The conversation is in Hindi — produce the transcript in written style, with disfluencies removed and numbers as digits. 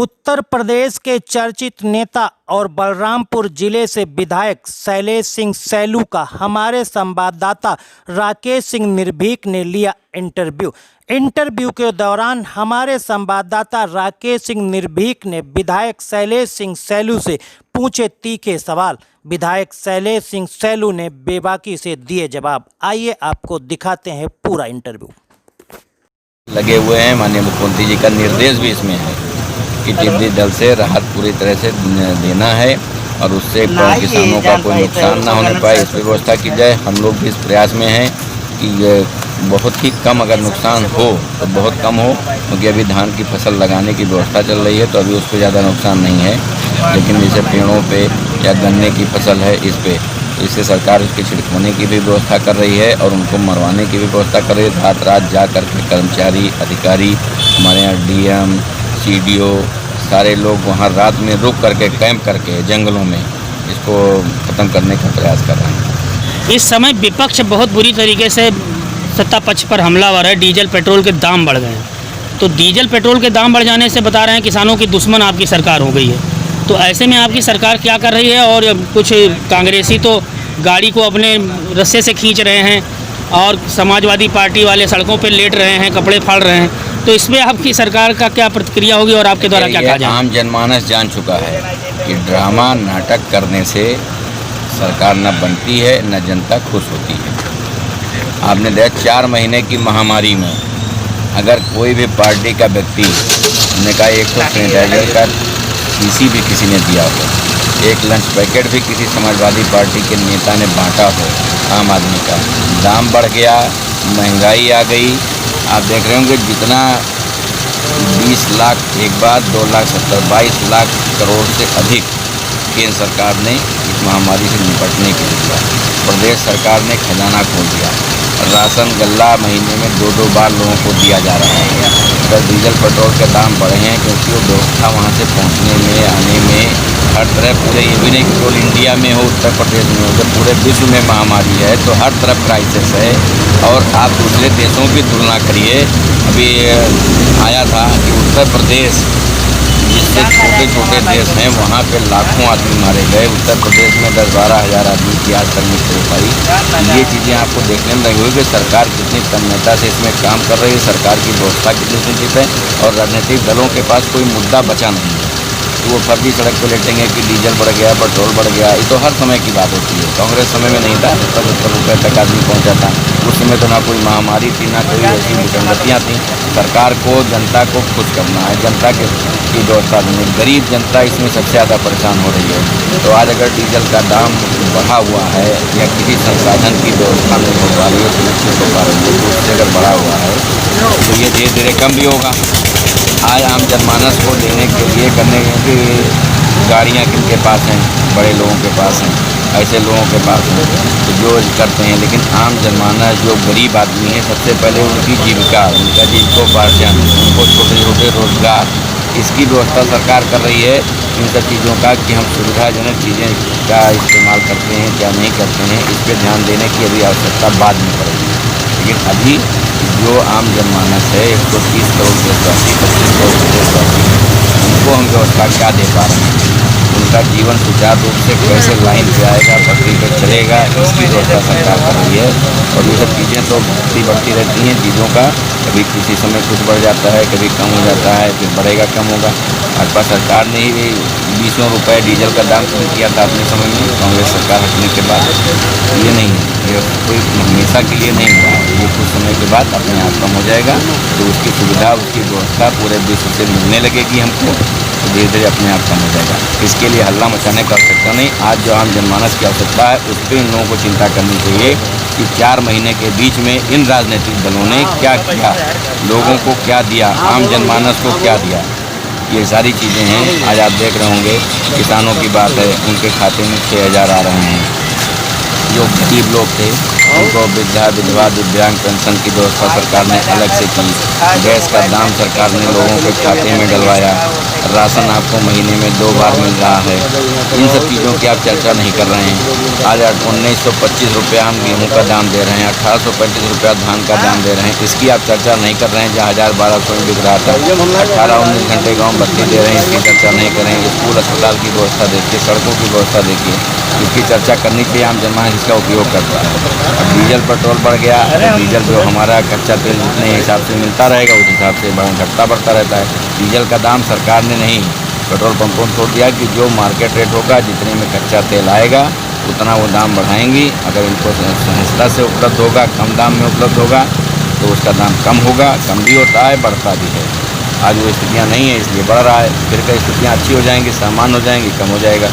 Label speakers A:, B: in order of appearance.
A: उत्तर प्रदेश के चर्चित नेता और बलरामपुर जिले से विधायक शैलेश सिंह सैलू का हमारे संवाददाता राकेश सिंह निर्भीक ने लिया इंटरव्यू के दौरान हमारे संवाददाता राकेश सिंह निर्भीक ने विधायक शैलेश सिंह सैलू से पूछे तीखे सवाल। विधायक शैलेश सिंह सैलू ने बेबाकी से दिए जवाब। आइए आपको दिखाते हैं पूरा इंटरव्यू।
B: लगे हुए हैं। माननीय मुख्यमंत्री जी का निर्देश भी इसमें है कि टिड्डी दल से राहत पूरी तरह से देना है और उससे किसानों का कोई नुकसान ना होने पाए, इस व्यवस्था की जाए। हम लोग भी इस प्रयास में हैं कि बहुत ही कम अगर नुकसान हो तो बहुत कम हो, क्योंकि अभी धान की फसल लगाने की व्यवस्था चल रही है तो अभी उस पर ज़्यादा नुकसान नहीं है। लेकिन जैसे पेड़ों पे या गन्ने की फसल है, इस पे इससे सरकार उसके छिड़कने की भी व्यवस्था कर रही है और उनको मरवाने की भी व्यवस्था कर रही है। रात जा करके कर्मचारी अधिकारी हमारे यहाँ डीएम सीडीओ सारे लोग वहाँ रात में रुक करके कैंप करके जंगलों में इसको ख़त्म करने का प्रयास कर रहे हैं।
C: इस समय विपक्ष बहुत बुरी तरीके से सत्ता पक्ष पर हमलावर है। डीजल पेट्रोल के दाम बढ़ गए हैं, तो डीजल पेट्रोल के दाम बढ़ जाने से बता रहे हैं किसानों की दुश्मन आपकी सरकार हो गई है। तो ऐसे में आपकी सरकार क्या कर रही है? और कुछ कांग्रेसी तो गाड़ी को अपने रस्से से खींच रहे हैं और समाजवादी पार्टी वाले सड़कों पर लेट रहे हैं, कपड़े फाड़ रहे हैं। तो इसमें आपकी सरकार का क्या प्रतिक्रिया होगी और आपके द्वारा क्या कहा जाए?
B: आम जनमानस जान चुका है कि ड्रामा नाटक करने से सरकार न बनती है न जनता खुश होती है। आपने देखा 4 महीने की महामारी में अगर कोई भी पार्टी का व्यक्ति ने कहा एक तो सैनिटाइजर का शीशी भी किसी ने दिया हो, एक लंच पैकेट भी किसी समाजवादी पार्टी के नेता ने बांटा हो आम आदमी का, दाम बढ़ गया, महंगाई आ गई। आप देख रहे होंगे जितना 20 लाख एक बार 2,70,000 22 लाख करोड़ से अधिक केंद्र सरकार ने इस महामारी से निपटने के लिए दिया। प्रदेश सरकार ने खजाना खोल दिया। राशन गल्ला महीने में 2-2 बार लोगों को दिया जा रहा है। अगर डीजल पेट्रोल के दाम बढ़े हैं क्योंकि वो व्यवस्था वहाँ से पहुँचने में आने में हर तरह पूरे ये भी नहीं केवल इंडिया में हो, उत्तर प्रदेश में हो, जब पूरे विश्व में महामारी है तो हर तरफ क्राइसिस है। और आप दूसरे देशों की तुलना करिए, अभी आया था कि उत्तर प्रदेश जिससे छोटे छोटे देश हैं वहाँ पे लाखों आदमी मारे गए, उत्तर प्रदेश में 10-12 हज़ार आदमी की आज तक मृत्यु हो पाई। ये चीज़ें आपको देखने में लगी हुई कि सरकार कितनी तन्मयता से इसमें काम कर रही है, सरकार की व्यवस्था कितनी सुनिश्चित है और राजनीतिक दलों के पास कोई मुद्दा बचा नहीं है। तो वो फर्जी सड़क पर लेटेंगे कि डीजल बढ़ गया, पेट्रोल बढ़ गया। ये तो हर समय की बात होती है। कांग्रेस समय में नहीं था, 75 रुपये तक आदमी पहुँचा था। उस समय तो ना कोई महामारी थी ना कोई ऐसी विसंगतियाँ थी। सरकार को जनता को खुश करना है, जनता की व्यवस्था देनी। गरीब जनता इसमें सबसे ज़्यादा परेशान हो रही है। तो आज अगर डीजल का दाम बढ़ा हुआ है या किसी संसाधन की व्यवस्था नहीं हो पा रही है, सुनिश्चित हो पा रही है, तो उससे अगर बढ़ा हुआ है तो ये धीरे धीरे कम भी होगा। आज आम जनमानस को लेने के लिए करने की गाड़ियाँ किनके पास हैं? बड़े लोगों के पास हैं, ऐसे लोगों के पास हैं तो जो करते हैं। लेकिन आम जनमानस जो गरीब आदमी है, सबसे पहले उनकी जीविका, उनका जीविकोपार्जन, उनको छोटे छोटे रोजगार, इसकी व्यवस्था सरकार कर रही है। इन सब चीज़ों का कि हम सुविधाजनक चीज़ें का इस्तेमाल करते हैं क्या नहीं करते हैं, इस पर ध्यान देने की अभी आवश्यकता बाद में पड़ेगी। लेकिन अभी जो आम जनमानस है 130 करोड़ देशवासी, 25 करोड़ देशवासी, उनको हम व्यवस्था क्या दे पा रहे हैं? उनका जीवन सुचारू रूप से कैसे लाइन पे आएगा, पटरी पे चलेगा, इसकी व्यवस्था सरकार कर रही है। और ये सब चीज़ें तो बढ़ती रहती हैं चीज़ों का, कभी किसी समय कुछ बढ़ जाता है, कभी कम हो जाता है, फिर बढ़ेगा कम होगा। भाजपा सरकार ने ही 20 रुपये डीजल का दाम कम किया था अपने समय में, कांग्रेस सरकार हटने के बाद। ये नहीं है, ये कोई हमेशा के लिए नहीं हुआ है, ये कुछ समय के बाद अपने आप कम हो जाएगा। तो उसकी सुविधा, उसकी व्यवस्था पूरे विश्व से मिलने लगेगी हमको, तो धीरे धीरे अपने आप कम हो जाएगा। इसके लिए हल्ला मचाने की आवश्यकता नहीं। आज जो आम जनमानस की आवश्यकता है उस पर इन लोगों को चिंता करनी चाहिए कि 4 महीने के बीच में इन राजनीतिक दलों ने क्या किया, लोगों को क्या दिया, आम जनमानस को क्या दिया। ये सारी चीज़ें हैं। आज आप देख रहे होंगे किसानों की बात है, उनके खाते में 6,000 आ रहे हैं। जो गरीब लोग थे उनको वृद्धा विधवा दिव्यांग पेंशन की व्यवस्था सरकार ने अलग से की। गैस का दाम सरकार ने लोगों के खाते में डलवाया। राशन आपको महीने में 2 बार मिल रहा है। इन सब चीज़ों की आप चर्चा नहीं कर रहे हैं। आज 1925 रुपया हम गेहूँ का दाम दे रहे हैं, 1835 रुपया धान का दाम दे रहे हैं, इसकी आप चर्चा नहीं कर रहे हैं। जहाँ 1000-1200 में बिक रहा था, 18-19 घंटे गाँव बत्ती दे रहे हैं, इसकी चर्चा नहीं करें। स्कूल अस्पताल की व्यवस्था देखिए, सड़कों की व्यवस्था देखिए, इसकी चर्चा करनी चाहिए। आम जनमानस इसका उपयोग करता है। अब डीजल पेट्रोल बढ़ गया, डीजल जो हमारा कच्चा तेल जितने हिसाब से मिलता रहेगा उस हिसाब से घटता बढ़ता रहता है। डीजल का दाम सरकार ने नहीं, पेट्रोल पंपों को छोड़ दिया कि जो मार्केट रेट होगा, जितने में कच्चा तेल आएगा उतना वो दाम बढ़ाएंगी। अगर इनको सहजता से उपलब्ध होगा, कम दाम में उपलब्ध होगा तो उसका दाम कम होगा। कम भी होता है, बढ़ता भी है। आज वो स्थितियाँ नहीं है, इसलिए बढ़ रहा है। फिर कई स्थितियाँ अच्छी हो जाएंगी, सामान्य हो जाएंगी, कम हो जाएगा।